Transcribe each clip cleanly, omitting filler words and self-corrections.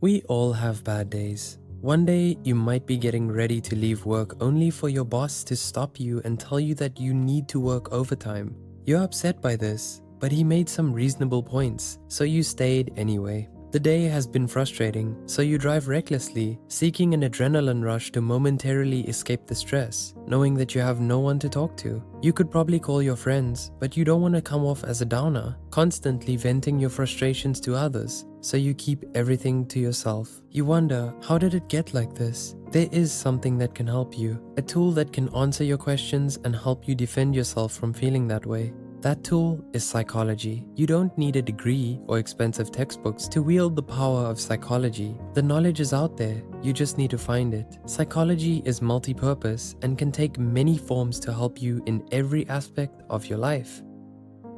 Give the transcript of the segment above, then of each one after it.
We all have bad days. One day, you might be getting ready to leave work only for your boss to stop you and tell you that you need to work overtime. You're upset by this, but he made some reasonable points, so you stayed anyway. The day has been frustrating, so you drive recklessly, seeking an adrenaline rush to momentarily escape the stress, knowing that you have no one to talk to. You could probably call your friends, but you don't want to come off as a downer, constantly venting your frustrations to others, so you keep everything to yourself. You wonder, how did it get like this? There is something that can help you, a tool that can answer your questions and help you defend yourself from feeling that way. That tool is psychology. You don't need a degree or expensive textbooks to wield the power of psychology. The knowledge is out there, you just need to find it. Psychology is multi-purpose and can take many forms to help you in every aspect of your life.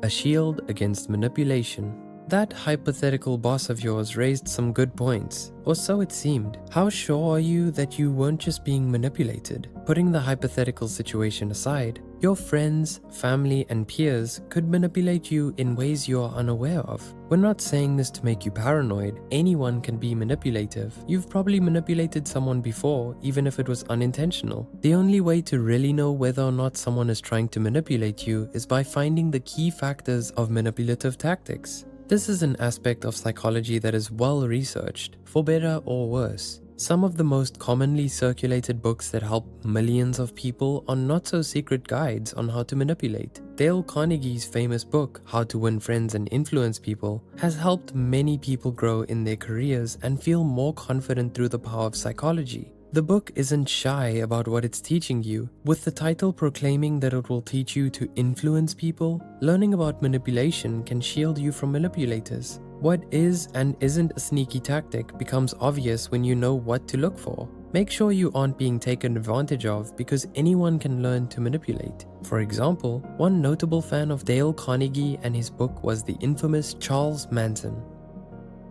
A shield against manipulation. That hypothetical boss of yours raised some good points, or so it seemed. How sure are you that you weren't just being manipulated? Putting the hypothetical situation aside, your friends, family, and peers could manipulate you in ways you are unaware of. We're not saying this to make you paranoid. Anyone can be manipulative. You've probably manipulated someone before, even if it was unintentional. The only way to really know whether or not someone is trying to manipulate you is by finding the key factors of manipulative tactics. This is an aspect of psychology that is well researched, for better or worse. Some of the most commonly circulated books that help millions of people are not-so-secret guides on how to manipulate. Dale Carnegie's famous book, How to Win Friends and Influence People, has helped many people grow in their careers and feel more confident through the power of psychology. The book isn't shy about what it's teaching you. With the title proclaiming that it will teach you to influence people, learning about manipulation can shield you from manipulators. What is and isn't a sneaky tactic becomes obvious when you know what to look for. Make sure you aren't being taken advantage of because anyone can learn to manipulate. For example, one notable fan of Dale Carnegie and his book was the infamous Charles Manson.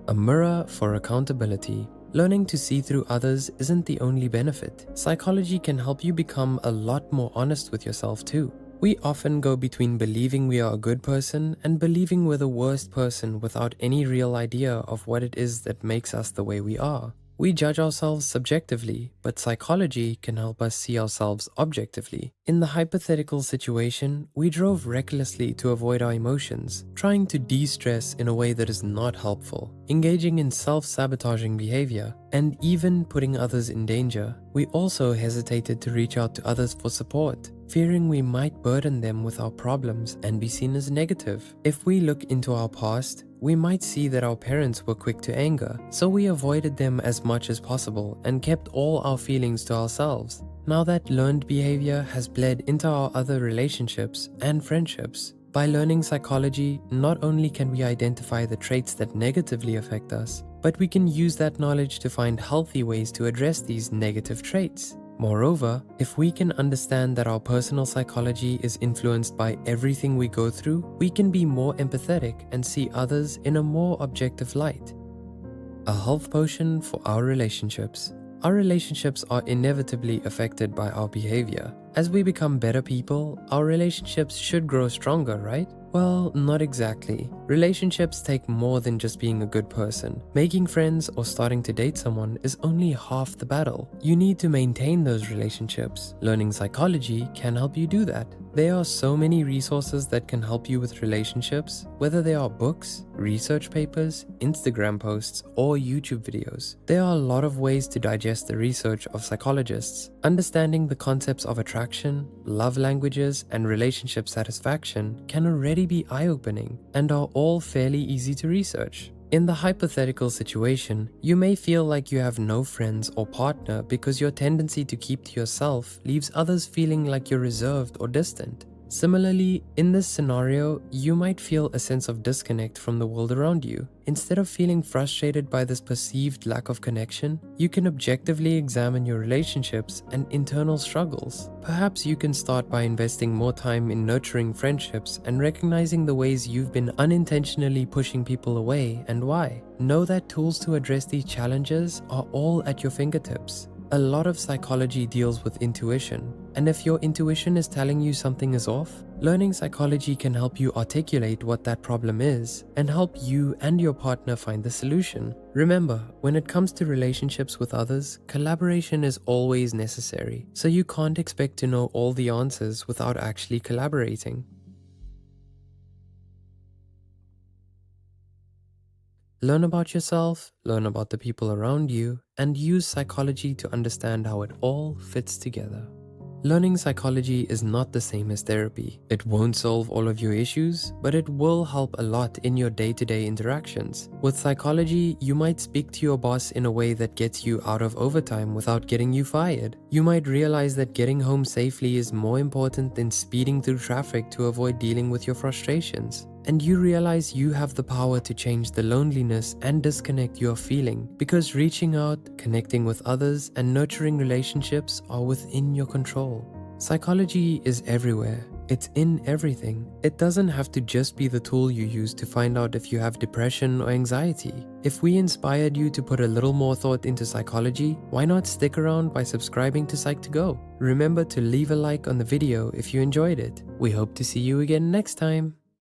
A mirror for accountability. Learning to see through others isn't the only benefit. Psychology can help you become a lot more honest with yourself too. We often go between believing we are a good person and believing we're the worst person without any real idea of what it is that makes us the way we are. We judge ourselves subjectively, but psychology can help us see ourselves objectively. In the hypothetical situation, we drove recklessly to avoid our emotions, trying to de-stress in a way that is not helpful, engaging in self-sabotaging behavior, and even putting others in danger. We also hesitated to reach out to others for support, fearing we might burden them with our problems and be seen as negative. If we look into our past, we might see that our parents were quick to anger, so we avoided them as much as possible and kept all our feelings to ourselves. Now that learned behavior has bled into our other relationships and friendships. By learning psychology, not only can we identify the traits that negatively affect us, but we can use that knowledge to find healthy ways to address these negative traits. Moreover, if we can understand that our personal psychology is influenced by everything we go through, we can be more empathetic and see others in a more objective light. A health potion for our relationships. Our relationships are inevitably affected by our behavior. As we become better people, our relationships should grow stronger, right? Well, not exactly. Relationships take more than just being a good person. Making friends or starting to date someone is only half the battle. You need to maintain those relationships. Learning psychology can help you do that. There are so many resources that can help you with relationships, whether they are books, research papers, Instagram posts, or YouTube videos. There are a lot of ways to digest the research of psychologists. Understanding the concepts of attraction, love languages, and relationship satisfaction can already be eye-opening and are all fairly easy to research. In the hypothetical situation, you may feel like you have no friends or partner because your tendency to keep to yourself leaves others feeling like you're reserved or distant. Similarly, in this scenario, you might feel a sense of disconnect from the world around you. Instead of feeling frustrated by this perceived lack of connection, you can objectively examine your relationships and internal struggles. Perhaps you can start by investing more time in nurturing friendships and recognizing the ways you've been unintentionally pushing people away and why. Know that tools to address these challenges are all at your fingertips. A lot of psychology deals with intuition, and if your intuition is telling you something is off, learning psychology can help you articulate what that problem is and help you and your partner find the solution. Remember, when it comes to relationships with others, collaboration is always necessary, so you can't expect to know all the answers without actually collaborating. Learn about yourself, learn about the people around you, and use psychology to understand how it all fits together. Learning psychology is not the same as therapy. It won't solve all of your issues, but it will help a lot in your day-to-day interactions. With psychology, you might speak to your boss in a way that gets you out of overtime without getting you fired. You might realize that getting home safely is more important than speeding through traffic to avoid dealing with your frustrations. And you realize you have the power to change the loneliness and disconnect you are feeling, because reaching out, connecting with others, and nurturing relationships are within your control. Psychology is everywhere. It's in everything. It doesn't have to just be the tool you use to find out if you have depression or anxiety. If we inspired you to put a little more thought into psychology, why not stick around by subscribing to Psych2Go? Remember to leave a like on the video if you enjoyed it. We hope to see you again next time.